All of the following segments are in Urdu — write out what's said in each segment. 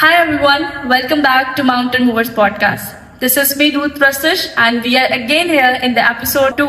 Hi everyone, welcome back to Mountain Movers podcast. This is me Ruth Prasish and we are again here in the episode 2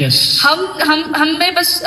yes.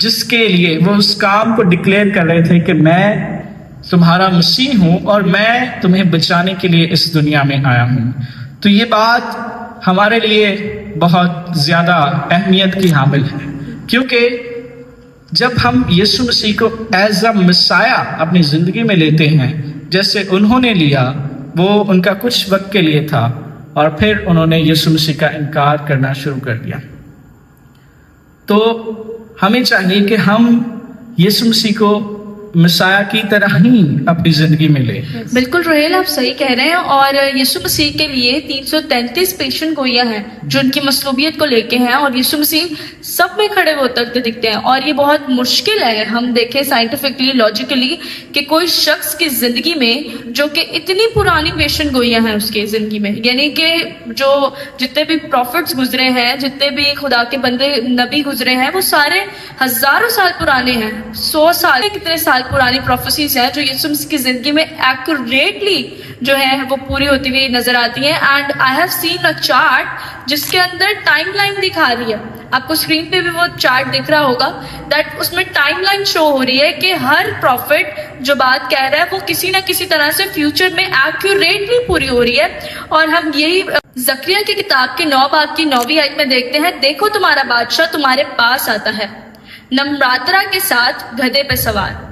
جس کے لیے وہ اس کام کو ڈکلیئر کر رہے تھے کہ میں تمہارا مسیح ہوں اور میں تمہیں بچانے کے لیے اس دنیا میں آیا ہوں. تو یہ بات ہمارے لیے بہت زیادہ اہمیت کی حامل ہے، کیونکہ جب ہم یسوع مسیح کو ایز اے مسایہ اپنی زندگی میں لیتے ہیں جیسے انہوں نے لیا، وہ ان کا کچھ وقت کے لیے تھا اور پھر انہوں نے یسوع مسیح کا انکار کرنا شروع کر دیا. تو ہمیں چاہیے کہ ہم یسوع مسیح کو مسایہ کی طرح ہی اپنی زندگی میں لیں. بالکل روہیل، آپ صحیح کہہ رہے ہیں. اور یسوع مسیح کے لیے 333 پیشن گوئیاں ہیں جو ان کی مصلوبیت کو لے کے ہیں، اور یسوع مسیح سب میں کھڑے ہوتے دکھتے ہیں. اور یہ بہت مشکل ہے، ہم دیکھیں سائنٹیفکلی، لاجیکلی، کہ کوئی شخص کی زندگی میں جو کہ اتنی پرانی پیشن گوئیاں ہیں اس کی زندگی میں، یعنی کہ جو جتنے بھی پروفٹس گزرے ہیں، جتنے بھی خدا کے بندے نبی گزرے ہیں، وہ سارے ہزاروں سال پرانے ہیں، 100 سال، کتنے سال پرانی پروفیسیز ہیں جو یسوع مسیح کی زندگی میں ایکوریٹلی جو ہے وہ پوری ہوتی ہوئی نظر آتی ہیں. And I have seen a chart جس کے اندر ٹائم لائن دکھا رہی ہے، آپ کو اسکرین پہ بھی وہ چارٹ دکھ رہا ہوگا، دیٹ اس میں ٹائم لائن شو ہو رہی ہے کہ ہر پروفٹ جو بات کہہ رہا ہے وہ کسی نہ کسی طرح سے فیوچر میں ایکوریٹلی پوری ہو رہی ہے. اور ہم یہی زکریا کی کتاب کے 9 باب کی 9ویں آیت میں دیکھتے ہیں، دیکھو تمہارا بادشاہ تمہارے پاس آتا ہے نمراترا کے ساتھ گدھے پہ سوار.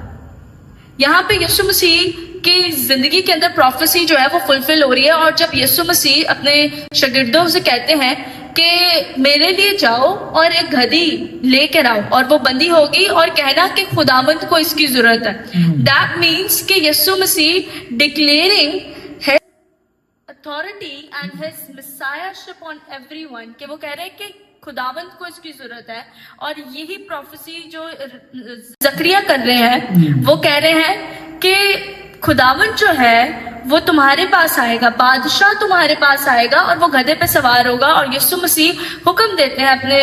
یہاں پہ یسوع مسیح کی زندگی کے اندر پروفیسی جو ہے وہ فلفل ہو رہی ہے. اور جب یسوع مسیح اپنے شاگردوں سے کہتے ہیں کہ میرے لیے جاؤ اور ایک گدھی لے کر آؤ اور وہ بندھی ہوگی، اور کہنا کہ خداوند کو اس کی ضرورت ہے، دیٹ مینس کہ یسوع مسیح declaring his authority and his messiahship on everyone, کہ وہ کہہ رہے ہیں کہ خداوند کو اس کی ضرورت ہے. اور یہی پروفیسی جو زکریا کر رہے ہیں، وہ کہہ رہے ہیں کہ خداوند جو ہے وہ تمہارے پاس آئے گا، بادشاہ تمہارے پاس آئے گا اور وہ گدھے پہ سوار ہوگا. اور یسوع مسیح حکم دیتے ہیں اپنے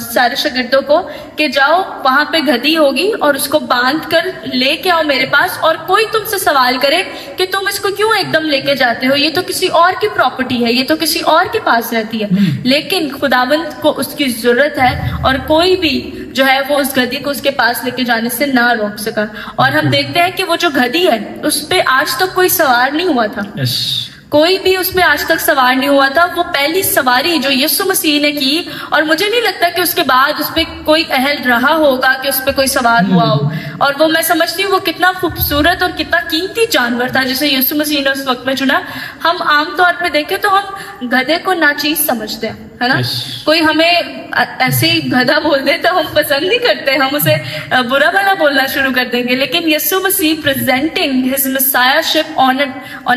سارے شاگردوں کو کہ جاؤ وہاں پہ گدھی ہوگی اور اس کو باندھ کر لے کے آؤ میرے پاس، اور کوئی تم سے سوال کرے کہ تم اس کو کیوں ایک دم لے کے جاتے ہو، یہ تو کسی اور کی پراپرٹی ہے، یہ تو کسی اور کے پاس رہتی ہے. لیکن خداوند کو اس کی ضرورت ہے اور کوئی بھی جو ہے وہ اس گدھی کو اس کے پاس لے کے جانے سے نہ روک سکا. اور ہم دیکھتے ہیں کہ وہ جو گدھی ہے اس پہ آج تک کوئی سوار نہیں ہوا تھا، کوئی بھی اس میں آج تک سوار نہیں ہوا تھا. وہ پہلی سواری جو یسوع مسیح نے کی، اور مجھے نہیں لگتا کہ اس کے بعد اس پہ کوئی اہل رہا ہوگا کہ اس پہ کوئی سوار ہوا ہو. اور وہ میں سمجھتی ہوں وہ کتنا خوبصورت اور کتنا قیمتی جانور تھا جسے یسوع مسیح نے اس وقت میں چنا. ہم عام طور پہ دیکھیں تو ہم گدھے کو ناچیز سمجھتے ہیں، ہے نا. کوئی ہمیں ایسے ہی گدھا بول دے تو ہم پسند نہیں کرتے، ہم اسے برا بھلا بولنا شروع کر دیں گے. لیکن یسوع مسیح presenting his messiahship on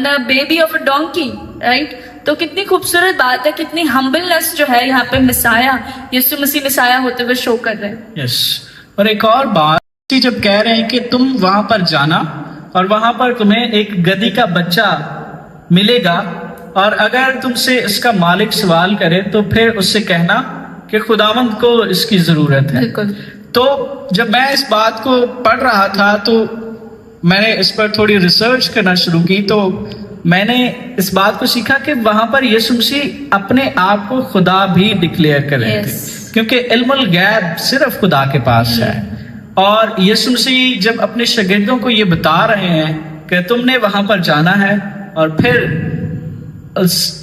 a baby of a donkey, right. تو کتنی خوبصورت بات ہے، کتنی ہمبلنس جو ہے یہاں پہ مسایہ، یسوع مسیح مسایہ ہوتے ہوئے شو کر رہے ہیں. اور ایک اور بات جب کہہ رہے ہیں کہ تم وہاں پر جانا اور وہاں پر تمہیں ایک گدھی کا بچہ ملے گا، اور اگر تم سے اس کا مالک سوال کرے تو پھر اس سے کہنا کہ خداوند کو اس کی ضرورت ہے. بالکل. تو جب میں اس بات کو پڑھ رہا تھا تو میں نے اس پر تھوڑی ریسرچ کرنا شروع کی، تو میں نے اس بات کو سیکھا کہ وہاں پر یسوع مسیح اپنے آپ کو خدا بھی ڈکلیئر کر رہے تھے، کیونکہ علم الغیب صرف خدا کے پاس ہے. اور یسوع مسیح جب اپنے شاگردوں کو یہ بتا رہے ہیں کہ تم نے وہاں پر جانا ہے، اور پھر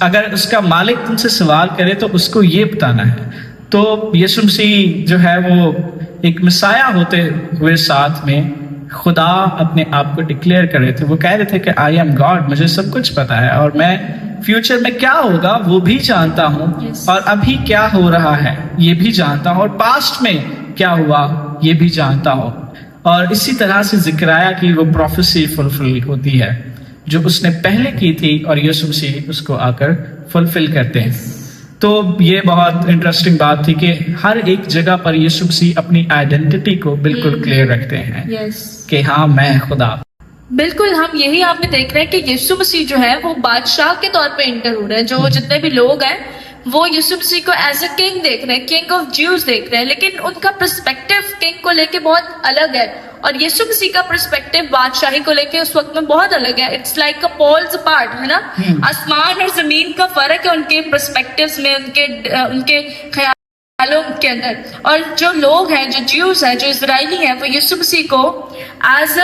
اگر اس کا مالک تم سے سوال کرے تو اس کو یہ بتانا ہے. تو یسوع مسیح جو ہے وہ ایک مسایہ ہوتے ہوئے ساتھ میں خدا اپنے آپ کو ڈکلیئر کر رہے تھے. وہ کہہ رہے تھے کہ آئی ایم گاڈ، مجھے سب کچھ پتا ہے اور میں فیوچر میں کیا ہوگا وہ بھی جانتا ہوں، اور ابھی کیا ہو رہا ہے یہ بھی جانتا ہوں، اور پاسٹ میں کیا ہوا یہ بھی جانتا ہوں. اور اسی طرح سے زکریا کی وہ پروفیسی فلفل ہوتی ہے جو اس نے پہلے کی تھی، اور یسوع مسیح اس کو آ کر فلفل کرتے ہیں. تو یہ بہت انٹرسٹنگ بات تھی کہ ہر ایک جگہ پر یسوع مسیح اپنی آئیڈینٹی کو بالکل کلیئر رکھتے ہیں کہ ہاں میں خدا. بالکل. ہم یہی آپ میں دیکھ رہے ہیں کہ یسوع مسیح جو ہے وہ بادشاہ کے طور پہ انٹر ہو رہے ہیں. جو جتنے بھی لوگ ہیں وہ یسوع مسیح کو ایز اے کنگ دیکھ رہے ہیں، کنگ آف جیوز دیکھ رہے ہیں، لیکن ان کا پرسپیکٹو کنگ کو لے کے بہت الگ ہے، اور یسوع مسیح کا پرسپیکٹو بادشاہی کو لے کے اس وقت میں بہت الگ ہے. It's like a poles apart, ہے نا. آسمان اور زمین کا فرق ہے ان کے پرسپیکٹوز میں، ان کے خیال معلوم کے اندر، اور جو لوگ ہیں، جو جیوز ہیں، جو اسرائیلی ہیں، وہ یسوع مسیح کو ایز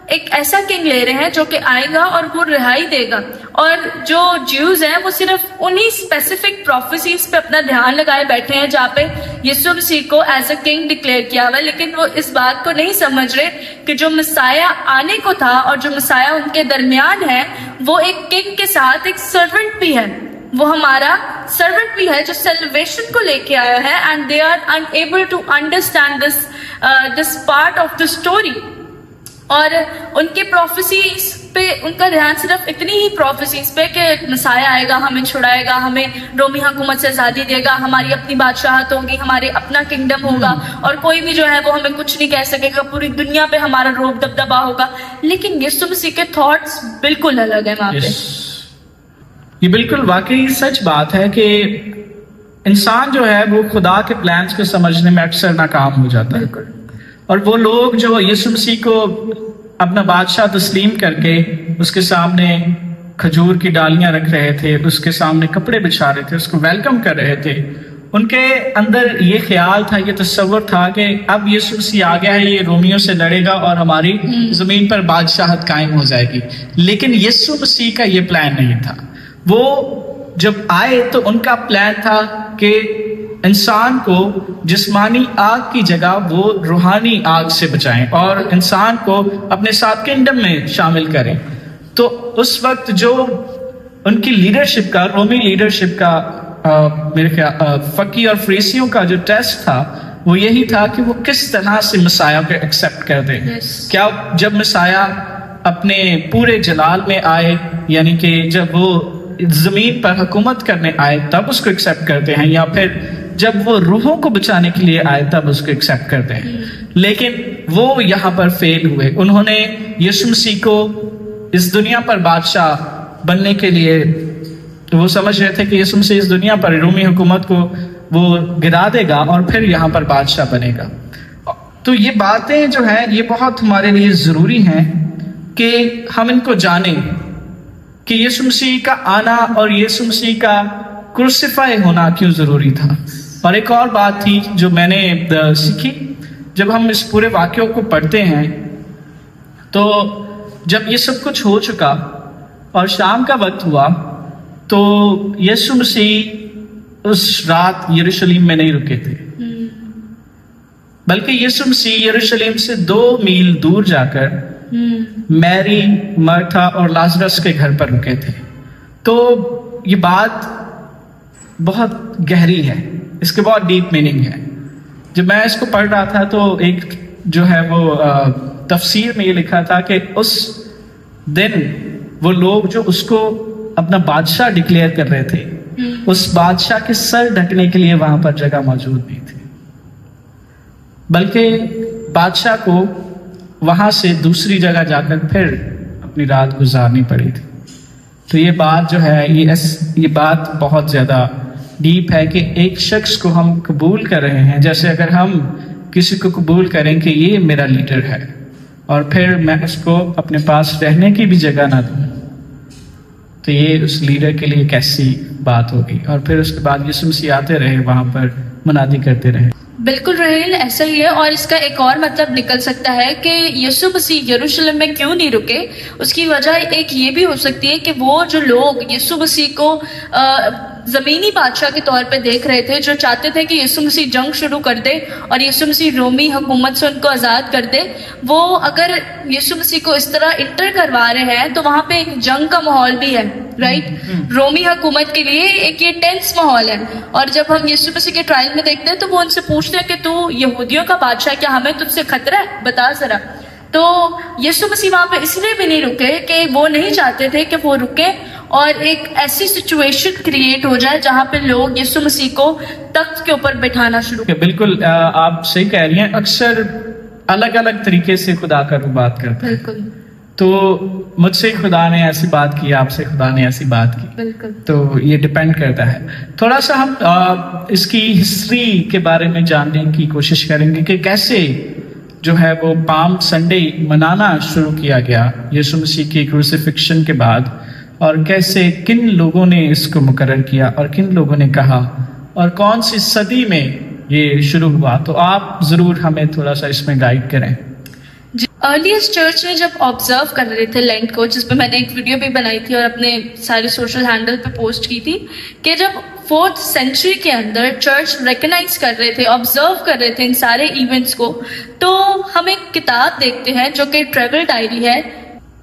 ایک ایسا کنگ لے رہے ہیں جو کہ آئے گا اور وہ رہائی دے گا. اور جو جیوز ہیں وہ صرف انہی اسپیسیفک پروفیسیز پہ اپنا دھیان لگائے بیٹھے ہیں جہاں پہ یسوع مسیح کو ایز اے کنگ ڈکلیئر کیا ہوا ہے، لیکن وہ اس بات کو نہیں سمجھ رہے کہ جو مسیح آنے کو تھا اور جو مسیح ان کے درمیان ہے وہ ایک کنگ کے ساتھ ایک سرونٹ بھی ہے. وہ ہمارا سرونٹ بھی ہے جو سیلویشن کو لے کے آیا ہے. And they are enable to understand this part of the story. اور ان کے پروفیسیز پہ ان کا دھیان صرف اتنی ہی پروفیسیز پہ کہ مسیح آئے گا، ہمیں چھڑائے گا، ہمیں رومی حکومت سے آزادی دے گا، ہماری اپنی بادشاہت ہوگی، ہمارے اپنا کنگڈم ہوگا اور کوئی بھی جو ہے وہ ہمیں کچھ نہیں کہہ سکے گا، پوری دنیا پہ ہمارا روب دبدبا ہوگا. لیکن یسوع مسیح کے تھاٹس بالکل الگ ہیں وہاں پہ. یہ بالکل واقعی سچ بات ہے کہ انسان جو ہے وہ خدا کے پلانز کو سمجھنے میں اکثر ناکام ہو جاتا ہے. اور وہ لوگ جو یسوع مسیح کو اپنا بادشاہ تسلیم کر کے اس کے سامنے کھجور کی ڈالیاں رکھ رہے تھے، اس کے سامنے کپڑے بچھا رہے تھے، اس کو ویلکم کر رہے تھے، ان کے اندر یہ خیال تھا، یہ تصور تھا کہ اب یسوع مسیح آ گیا ہے، یہ رومیوں سے لڑے گا اور ہماری زمین پر بادشاہت قائم ہو جائے گی. لیکن یسوع مسیح کا یہ پلان نہیں تھا. وہ جب آئے تو ان کا پلان تھا کہ انسان کو جسمانی آگ کی جگہ وہ روحانی آگ سے بچائیں اور انسان کو اپنے ساتھ کنگڈم میں شامل کریں. تو اس وقت جو ان کی لیڈرشپ کا، رومی لیڈرشپ کا میرے خیال فقی اور فریسیوں کا جو ٹیسٹ تھا وہ یہی تھا کہ وہ کس طرح سے مسیح کو ایکسیپٹ کر دیں. کیا جب مسیح اپنے پورے جلال میں آئے، یعنی کہ جب وہ زمین پر حکومت کرنے آئے تب اس کو ایکسیپٹ کرتے ہیں، یا پھر جب وہ روحوں کو بچانے کے لیے آئے تب اس کو ایکسیپٹ کرتے ہیں. لیکن وہ یہاں پر فیل ہوئے. انہوں نے یسوع مسیح کو اس دنیا پر بادشاہ بننے کے لیے، وہ سمجھ رہے تھے کہ یسوع مسیح اس دنیا پر رومی حکومت کو وہ گرا دے گا اور پھر یہاں پر بادشاہ بنے گا. تو یہ باتیں جو ہیں یہ بہت ہمارے لیے ضروری ہیں کہ ہم ان کو جانیں کہ یسوع مسیح کا آنا اور یسوع مسیح کا کروسیفائی ہونا کیوں ضروری تھا. اور ایک اور بات تھی جو میں نے سیکھی جب ہم اس پورے واقعوں کو پڑھتے ہیں، تو جب یہ سب کچھ ہو چکا اور شام کا وقت ہوا تو یسوع مسیح اس رات یروشلم میں نہیں رکے تھے، بلکہ یسوع مسیح یروشلم سے 2 میل دور جا کر میری، مرتھا اور لازرس کے گھر پر رکے تھے. تو یہ بات بہت گہری ہے، اس کے بہت ڈیپ میننگ ہے. جب میں اس کو پڑھ رہا تھا تو ایک جو ہے وہ تفسیر میں یہ لکھا تھا کہ اس دن وہ لوگ جو اس کو اپنا بادشاہ ڈکلیئر کر رہے تھے، اس بادشاہ کے سر ڈھکنے کے لیے وہاں پر جگہ موجود نہیں تھی، بلکہ بادشاہ کو وہاں سے دوسری جگہ جا کر پھر اپنی رات گزارنی پڑی تھی. تو یہ بات جو ہے یہ بات بہت زیادہ ڈیپ ہے کہ ایک شخص کو ہم قبول کر رہے ہیں، جیسے اگر ہم کسی کو قبول کریں کہ یہ میرا لیڈر ہے اور پھر میں اس کو اپنے پاس رہنے کی بھی جگہ نہ دوں، تو یہ اس لیڈر کے لیے کیسی بات ہوگی. اور پھر اس کے بعد یسوع مسیح آتے رہے، وہاں پر منادی کرتے رہے. بالکل رحیل، ایسا ہی ہے. اور اس کا ایک اور مطلب نکل سکتا ہے کہ یسوع مسیح یروشلم میں کیوں نہیں رکے. اس کی وجہ ایک یہ بھی ہو سکتی ہے کہ وہ جو لوگ یسوع مسیح کو زمینی بادشاہ کے طور پہ دیکھ رہے تھے، جو چاہتے تھے کہ یسوع مسیح جنگ شروع کر دے اور یسوع مسیح رومی حکومت سے ان کو آزاد کر دے، وہ اگر یسوع مسیح کو اس طرح انٹر کروا رہے ہیں تو وہاں پہ ایک جنگ کا ماحول بھی ہے، رائٹ. رومی حکومت کے لیے ایک یہ ٹینس ماحول ہے. اور جب ہم یسوع مسیح کے ٹرائل میں دیکھتے ہیں تو وہ ان سے پوچھتے ہیں کہ تو یہودیوں کا بادشاہ، کیا ہمیں تجھ سے خطرہ ہے؟ بتا ذرا. تو یسوع مسیح وہاں پہ اس لیے بھی نہیں رکے کہ وہ نہیں چاہتے تھے کہ وہ رکے اور ایک ایسی سچویشن کریٹ ہو جائے جہاں پہ لوگ یسوع مسیح کو تخت کے اوپر بٹھانا شروع کریں. بالکل آپ صحیح کہہ رہی ہیں. اکثر الگ الگ طریقے سے خدا کا بات کرتے ہیں. بالکل. تو مجھ سے خدا نے ایسی بات کی، آپ سے خدا نے ایسی بات کی. بالکل. تو یہ ڈیپینڈ کرتا ہے. تھوڑا سا ہم اس کی ہسٹری کے بارے میں جاننے کی کوشش کریں گے کہ کیسے جو ہے وہ پام سنڈے منانا شروع کیا گیا یسوع مسیح کی کروسیفکشن کے بعد، اور کیسے کن لوگوں نے اس کو مقرر کیا اور کن لوگوں نے کہا اور کون سی صدی میں یہ شروع ہوا؟ تو آپ ضرور ہمیں تھوڑا سا اس میں گائیڈ کریں. ارلیسٹ چرچ نے جب آبزرو کر رہے تھے لینٹ کو، جس پہ میں نے ایک ویڈیو بھی بنائی تھی اور اپنے سارے سوشل ہینڈل پہ پوسٹ کی تھی، کہ جب 4th سینچری کے اندر چرچ ریکگنائز کر رہے تھے، آبزرو کر رہے تھے ان سارے ایونٹس کو، تو ہم ایک کتاب دیکھتے ہیں جو کہ ٹریول ڈائری ہے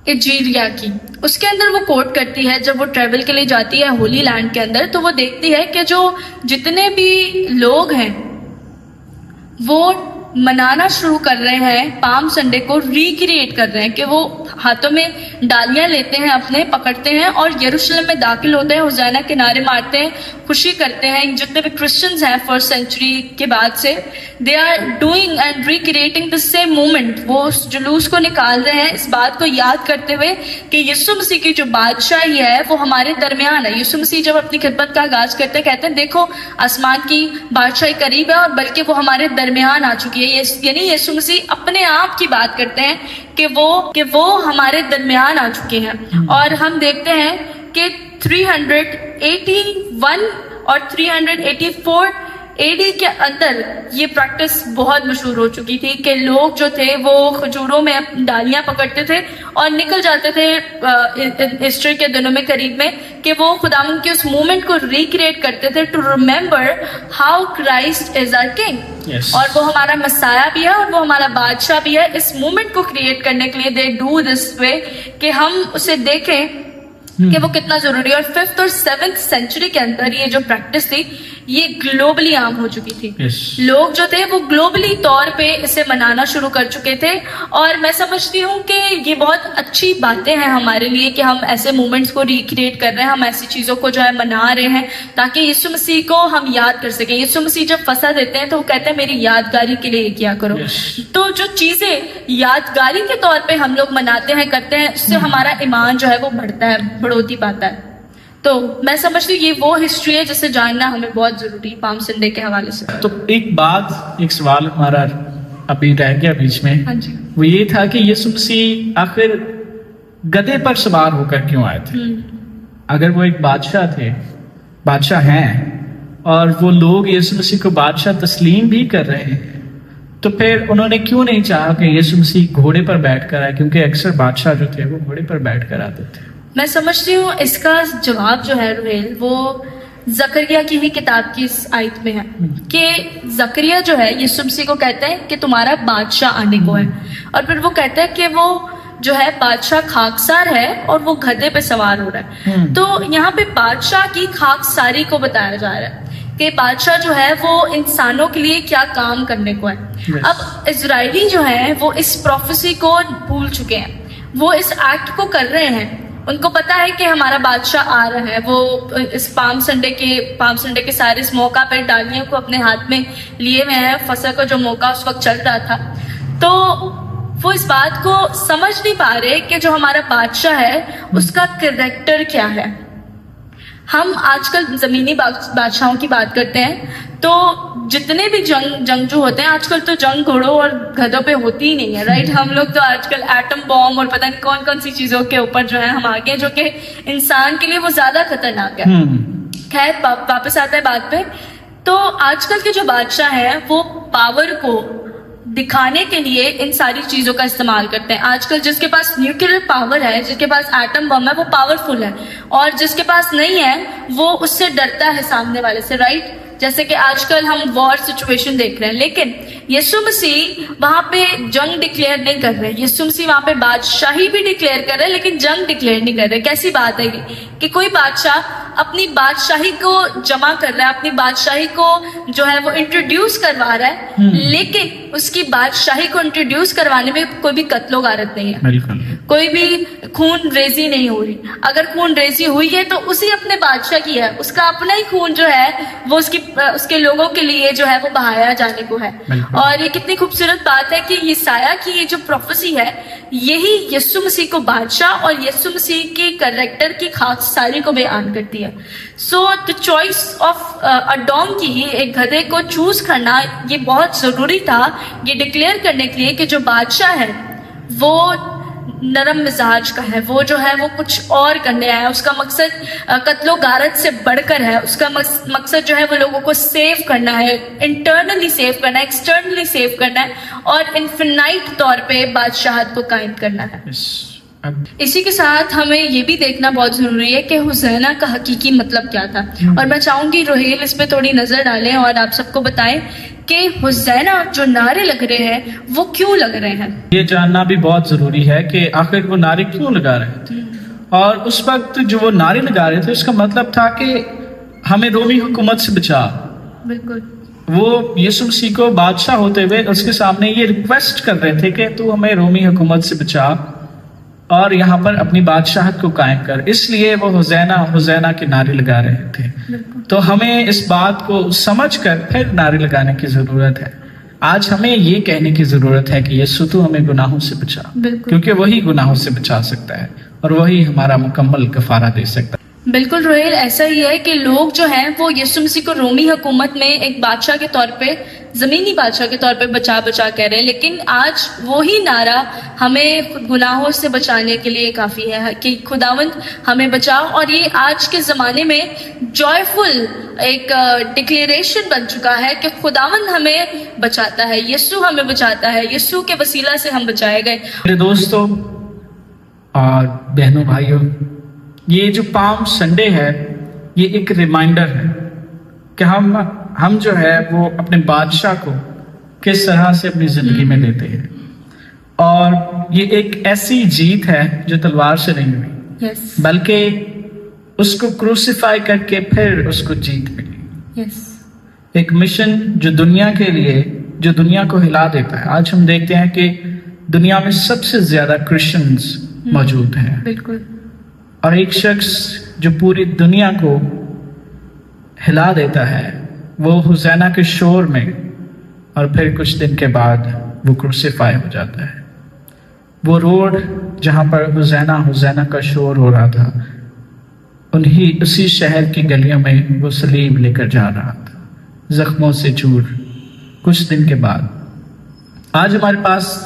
ایجیریا کی. اس کے اندر وہ کوٹ کرتی ہے، جب وہ ٹریول کے لیے جاتی ہے ہولی لینڈ کے اندر، تو وہ دیکھتی ہے کہ جو جتنے بھی لوگ ہیں وہ منانا شروع کر رہے ہیں پام سنڈے کو، ریکریٹ کر رہے ہیں کہ وہ ہاتھوں میں ڈالیاں لیتے ہیں اپنے، پکڑتے ہیں اور یروشلم میں داخل ہوتے ہیں، ہوزانہ کے نعرے مارتے ہیں، خوشی کرتے ہیں. جتنے بھی کرسچنز ہیں 1st سینچری کے بعد سے، they are doing and recreating the same moment. وہ اس جلوس کو نکال رہے ہیں اس بات کو یاد کرتے ہوئے کہ یسوع مسیح کی جو بادشاہی ہے وہ ہمارے درمیان ہے. یسوع مسیح جب اپنی خدمت کا آغاز کرتے ہیں، کہتے ہیں دیکھو آسمان کی بادشاہی قریب ہے، اور بلکہ وہ ہمارے درمیان آ چکی ہے. یعنی یسوع مسیح اپنے آپ کی بات کرتے ہیں کہ وہ ہمارے درمیان آ چکے ہیں. اور ہم دیکھتے ہیں کہ 381 اور 384 AD کے اندر یہ پریکٹس بہت مشہور ہو چکی تھی کہ لوگ جو تھے وہ کھجوروں میں ڈالیاں پکڑتے تھے اور نکل جاتے تھے ہسٹری کے دنوں میں قریب میں، کہ وہ خداوند کے اس مومنٹ کو ریکریٹ کرتے تھے to remember how Christ is our king. اور وہ ہمارا مسیح بھی ہے اور وہ ہمارا بادشاہ بھی ہے. اس مومنٹ کو کریٹ کرنے کے لیے دے ڈو دس وے کہ ہم اسے دیکھیں کہ وہ کتنا ضروری ہے. اور 5th اور 7th سینچری کے اندر یہ جو پریکٹس تھی یہ گلوبلی عام ہو چکی تھی. لوگ جو تھے وہ گلوبلی طور پہ اسے منانا شروع کر چکے تھے. اور میں سمجھتی ہوں کہ یہ بہت اچھی باتیں ہیں ہمارے لیے کہ ہم ایسے مومنٹس کو ریکریٹ کر رہے ہیں، ہم ایسی چیزوں کو جو ہے منا رہے ہیں تاکہ یسوع مسیح کو ہم یاد کر سکیں. یسوع مسیح جب فسح دیتے ہیں تو وہ کہتے ہیں میری یادگاری کے لیے یہ کیا کرو. تو جو چیزیں یادگاری کے طور پہ ہم لوگ مناتے ہیں، کرتے ہیں، اس سے ہمارا ایمان جو ہے وہ بڑھتا ہے، بڑھوتی پاتا ہے. تو میں سمجھتی ہوں یہ وہ ہسٹری ہے جسے جاننا ہمیں بہت ضروری ہے پام سنڈے کے حوالے سے. تو ایک سوال ہمارا ابھی رہ گیا بیچ میں، ہاں جی، وہ یہ تھا کہ یسوع مسیح آخر گدھے پر سوار ہو کر کیوں آئے تھے؟ اگر وہ ایک بادشاہ ہیں اور وہ لوگ یسوع مسیح کو بادشاہ تسلیم بھی کر رہے ہیں، تو پھر انہوں نے کیوں نہیں چاہا کہ یسوع مسیح گھوڑے پر بیٹھ کر آئے؟ کیونکہ اکثر بادشاہ جو تھے وہ گھوڑے پر بیٹھ کر آتے تھے. میں سمجھتی ہوں اس کا جواب جو ہے روہیل وہ زکریا کی ہی کتاب کی اس آیت میں ہے کہ زکریا جو ہے یسوع مسیح کو کہتا ہے کہ تمہارا بادشاہ آنے کو ہے، اور پھر وہ کہتا ہے کہ وہ جو ہے بادشاہ خاکسار ہے اور وہ گدھے پہ سوار ہو رہا ہے. تو یہاں پہ بادشاہ کی خاکساری کو بتایا جا رہا ہے کہ بادشاہ جو ہے وہ انسانوں کے لیے کیا کام کرنے کو ہے. اب اسرائیلی جو ہے وہ اس پروفیسی کو بھول چکے ہیں، وہ اس ایکٹ کو کر رہے ہیں. ان کو پتا ہے کہ ہمارا بادشاہ آ رہا ہے. وہ اس پام سنڈے کے سارے اس موقع پہ ڈالیوں کو اپنے ہاتھ میں لیے ہوئے ہیں. فصح کا جو موقع اس وقت چل رہا تھا، تو وہ اس بات کو سمجھ نہیں پا رہے کہ جو ہمارا بادشاہ ہے اس کا کریکٹر کیا ہے. ہم آج کل زمینی بادشاہوں کی بات کرتے ہیں، تو جتنے بھی جنگجو ہوتے ہیں آج کل، تو جنگ گھوڑوں اور گدھوں پہ ہوتی ہی نہیں ہے، رائٹ؟ ہم لوگ تو آج کل ایٹم بام اور پتہ نہیں کون سی چیزوں کے اوپر جو ہے ہم آگے، جو کہ انسان کے لیے وہ زیادہ خطرناک ہے. خیر واپس آتا ہے بات پہ. تو آج کل کے جو بادشاہ ہیں وہ پاور کو دکھانے کے لیے ان ساری چیزوں کا استعمال کرتے ہیں. آج کل جس کے پاس نیوکلیر پاور ہے، جس کے پاس ایٹم بم ہے، وہ پاورفل ہے، اور جس کے پاس نہیں ہے وہ اس سے ڈرتا ہے سامنے والے سے، رائٹ؟ جیسے کہ آج کل ہم وار سچویشن دیکھ رہے ہیں، لیکن یسوع مسیح وہاں پہ جنگ ڈکلیئر نہیں کر رہے. یسوع مسیح وہاں پہ بادشاہی بھی ڈکلیئر کر رہے لیکن جنگ ڈکلیئر نہیں کر رہے. کیسی بات ہے کہ کوئی بادشاہ اپنی بادشاہی کو جمع کر رہا ہے، اپنی بادشاہی کو جو ہے وہ انٹروڈیوس کروا رہا ہے، لیکن اس کی بادشاہی کو انٹروڈیوس کروانے میں کوئی بھی قتل و غارت نہیں ہے، کوئی بھی خون ریزی نہیں ہو رہی. اگر خون ریزی ہوئی ہے تو اسی اپنے بادشاہ کی ہے، اس کا اپنا ہی خون جو ہے وہ اس کے لوگوں کے لیے جو ہے وہ بہایا جانے کو ہے. اور یہ کتنی خوبصورت بات ہے کہ یسایہ کی یہ جو پروفیسی ہے یہی یسوع مسیح کو بادشاہ اور یسوع مسیح کے کریکٹر کی خاکساری کو بیان کرتی ہے. So the choice of a donkey, ایک گدھے کو چوز کرنا، یہ بہت ضروری تھا یہ ڈکلیئر کرنے کے لیے کہ جو بادشاہ ہے وہ نرم مزاج کا ہے، وہ جو ہے وہ کچھ اور کرنے آیا ہے، اس کا مقصد قتل و غارت سے بڑھ کر ہے، اس کا مقصد جو ہے وہ لوگوں کو سیو کرنا ہے، انٹرنلی سیو کرنا ہے، ایکسٹرنلی سیو کرنا ہے، اور انفینائٹ طور پہ بادشاہت کو قائم کرنا ہے۔ اسی کے ساتھ ہمیں یہ بھی دیکھنا بہت ضروری ہے کہ حسینہ کا حقیقی مطلب کیا تھا، اور میں چاہوں گی روہیل اس پہ تھوڑی نظر ڈالیں اور آپ سب کو بتائیں کہ حسینہ جو نعرے لگ رہے ہیں وہ کیوں لگ رہے ہیں۔ یہ جاننا بھی بہت ضروری ہے کہ آخر وہ نعرے کیوں لگا رہے تھے، اور اس وقت جو وہ نعرے لگا رہے تھے اس کا مطلب تھا کہ ہمیں رومی حکومت سے بچا۔ بالکل، وہ یسوع مسیح کو بادشاہ ہوتے ہوئے اس کے سامنے یہ ریکویسٹ کر رہے تھے کہ تو ہمیں رومی حکومت سے بچا اور یہاں پر اپنی بادشاہت کو قائم کر، اس لیے وہ حسینہ کے نعرے لگا رہے تھے۔ تو ہمیں اس بات کو سمجھ کر پھر نعرے لگانے کی ضرورت ہے۔ آج ہمیں یہ کہنے کی ضرورت ہے کہ یسوع تو ہمیں گناہوں سے بچا، کیونکہ وہی گناہوں سے بچا سکتا ہے اور وہی ہمارا مکمل کفارہ دے سکتا ہے۔ بالکل روہیل، ایسا ہی ہے کہ لوگ جو ہیں وہ یسوع مسیح کو رومی حکومت میں ایک بادشاہ کے طور پہ، زمینی بادشاہ کے طور پہ بچا کہہ رہے ہیں، لیکن آج وہی نعرہ ہمیں گناہوں سے بچانے کے لیے کافی ہے کہ خداوند ہمیں بچاؤ، اور یہ آج کے زمانے میں جوائفل ایک ڈکلیریشن بن چکا ہے کہ خداوند ہمیں بچاتا ہے، یسوع ہمیں بچاتا ہے، یسوع کے وسیلہ سے ہم بچائے گئے۔ میرے دوستوں اور بہنوں بھائیوں، یہ جو پام سنڈے ہے یہ ایک ریمائنڈر ہے کہ ہم جو ہے وہ اپنے بادشاہ کو کس طرح سے اپنی زندگی میں لیتے ہیں، اور یہ ایک ایسی جیت ہے جو تلوار سے نہیں ہوئی، بلکہ اس کو کروسیفائی کر کے پھر اس کو جیت ملی۔ ایک مشن جو دنیا کے لیے، جو دنیا کو ہلا دیتا ہے۔ آج ہم دیکھتے ہیں کہ دنیا میں سب سے زیادہ کرسچنز موجود ہیں، بالکل، اور ایک شخص جو پوری دنیا کو ہلا دیتا ہے وہ حسینہ کے شور میں، اور پھر کچھ دن کے بعد وہ کروسیفائی ہو جاتا ہے۔ وہ روڈ جہاں پر حسینہ کا شور ہو رہا تھا، اسی شہر کی گلیوں میں وہ صلیب لے کر جا رہا تھا، زخموں سے چور۔ کچھ دن کے بعد آج ہمارے پاس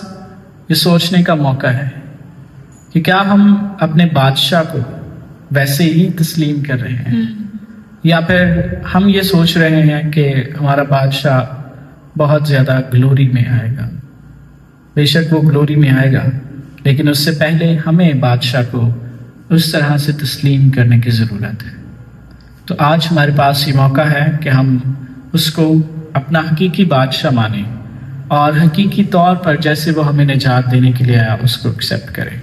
یہ سوچنے کا موقع ہے کہ کیا ہم اپنے بادشاہ کو ویسے ہی تسلیم کر رہے ہیں، یا پھر ہم یہ سوچ رہے ہیں کہ ہمارا بادشاہ بہت زیادہ گلوری میں آئے گا۔ بے شک وہ گلوری میں آئے گا، لیکن اس سے پہلے ہمیں بادشاہ کو اس طرح سے تسلیم کرنے کی ضرورت ہے۔ تو آج ہمارے پاس یہ موقع ہے کہ ہم اس کو اپنا حقیقی بادشاہ مانیں، اور حقیقی طور پر جیسے وہ ہمیں نجات دینے کے لیے آیا اس کو ایکسیپٹ کریں۔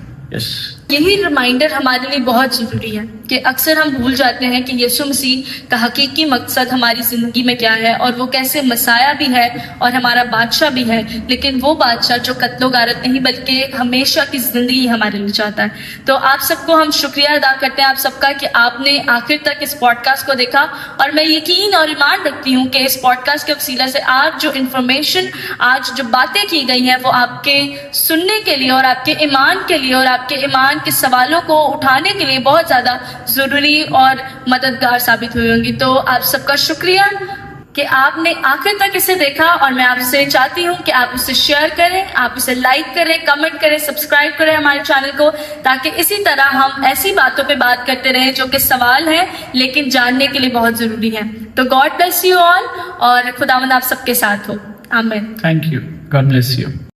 یہی ریمائنڈر ہمارے لیے بہت ضروری ہے کہ اکثر ہم بھول جاتے ہیں کہ یسوع مسیح کا حقیقی مقصد ہماری زندگی میں کیا ہے، اور وہ کیسے مسیح بھی ہے اور ہمارا بادشاہ بھی ہے، لیکن وہ بادشاہ جو قتل و غارت نہیں بلکہ ہمیشہ کی زندگی ہمارے لیے چاہتا ہے۔ تو آپ سب کو ہم شکریہ ادا کرتے ہیں، آپ سب کا، کہ آپ نے آخر تک اس پوڈ کاسٹ کو دیکھا، اور میں یقین اور ایمان رکھتی ہوں کہ اس پوڈ کاسٹ کے وسیلہ سے آج جو انفارمیشن، آج جو باتیں کی گئی ہیں وہ آپ کے سننے کے لیے اور آپ کے ایمان کے لیے اور آپ کے ایمان کے سوالوں کو اٹھانے کے لیے بہت زیادہ ضروری اور مددگار ثابت ہوئی ہوں گی۔ تو آپ سب کا شکریہ کہ آپ نے آخر تک اسے دیکھا، اور میں آپ سے چاہتی ہوں کہ آپ اسے شیئر کریں، آپ اسے لائک کریں، کمنٹ کریں، سبسکرائب کریں ہمارے چینل کو، تاکہ اسی طرح ہم ایسی باتوں پہ بات کرتے رہیں جو کہ سوال ہیں لیکن جاننے کے لیے بہت ضروری ہیں۔ تو گاڈ بلیس یو آل، اور خداوند آپ سب کے ساتھ ہو، آمین۔ Thank you, God bless you.